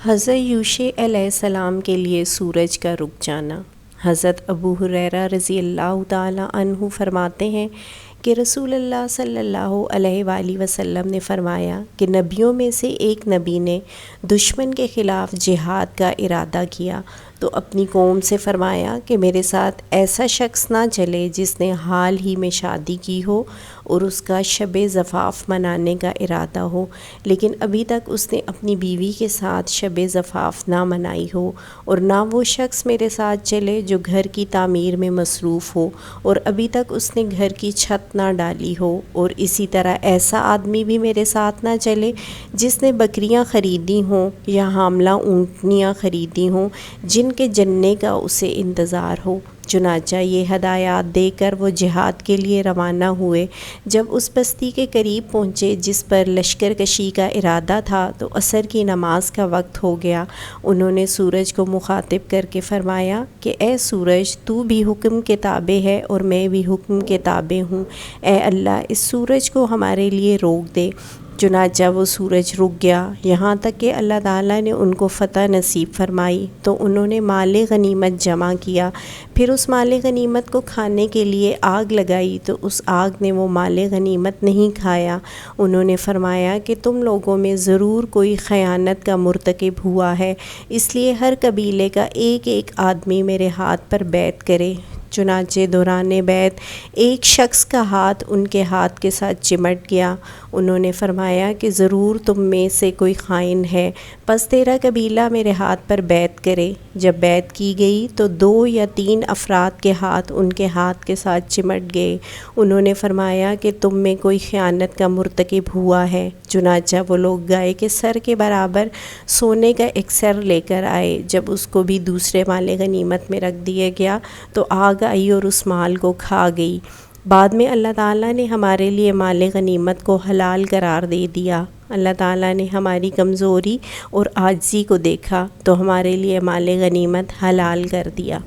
حضرت یوشع علیہ السلام کے لیے سورج کا رک جانا۔ حضرت ابو ہریرہ رضی اللہ تعالیٰ عنہ فرماتے ہیں کہ رسول اللہ صلی اللہ علیہ وآلہ وسلم نے فرمایا کہ نبیوں میں سے ایک نبی نے دشمن کے خلاف جہاد کا ارادہ کیا تو اپنی قوم سے فرمایا کہ میرے ساتھ ایسا شخص نہ چلے جس نے حال ہی میں شادی کی ہو اور اس کا شب زفاف منانے کا ارادہ ہو، لیکن ابھی تک اس نے اپنی بیوی کے ساتھ شب زفاف نہ منائی ہو، اور نہ وہ شخص میرے ساتھ چلے جو گھر کی تعمیر میں مصروف ہو اور ابھی تک اس نے گھر کی چھت نہ ڈالی ہو، اور اسی طرح ایسا آدمی بھی میرے ساتھ نہ چلے جس نے بکریاں خریدی ہوں یا حاملہ اونٹنیاں خریدی ہوں جن کے جننے کا اسے انتظار ہو۔ چنانچہ یہ ہدایات دے کر وہ جہاد کے لیے روانہ ہوئے۔ جب اس بستی کے قریب پہنچے جس پر لشکر کشی کا ارادہ تھا تو عصر کی نماز کا وقت ہو گیا۔ انہوں نے سورج کو مخاطب کر کے فرمایا کہ اے سورج، تو بھی حکم کے تابع ہے اور میں بھی حکم کے تابع ہوں، اے اللہ اس سورج کو ہمارے لیے روک دے۔ چنانچہ وہ سورج رک گیا یہاں تک کہ اللہ تعالیٰ نے ان کو فتح نصیب فرمائی تو انہوں نے مال غنیمت جمع کیا، پھر اس مال غنیمت کو کھانے کے لیے آگ لگائی تو اس آگ نے وہ مال غنیمت نہیں کھایا۔ انہوں نے فرمایا کہ تم لوگوں میں ضرور کوئی خیانت کا مرتکب ہوا ہے، اس لیے ہر قبیلے کا ایک ایک آدمی میرے ہاتھ پر بیعت کرے۔ چنانچہ دوران بیعت ایک شخص کا ہاتھ ان کے ہاتھ کے ساتھ چمٹ گیا۔ انہوں نے فرمایا کہ ضرور تم میں سے کوئی خائن ہے، پس تیرا قبیلہ میرے ہاتھ پر بیعت کرے۔ جب بیعت کی گئی تو 2 یا 3 افراد کے ہاتھ ان کے ہاتھ کے ساتھ چمٹ گئے۔ انہوں نے فرمایا کہ تم میں کوئی خیانت کا مرتکب ہوا ہے۔ چنانچہ وہ لوگ گائے کے سر کے برابر سونے کا ایک سر لے کر آئے۔ جب اس کو بھی دوسرے مال غنیمت میں رکھ دیا گیا تو آگ آئی اور اس مال کو کھا گئی۔ بعد میں اللہ تعالیٰ نے ہمارے لیے مال غنیمت کو حلال قرار دے دیا۔ اللہ تعالیٰ نے ہماری کمزوری اور عاجزی کو دیکھا تو ہمارے لیے مال غنیمت حلال کر دیا۔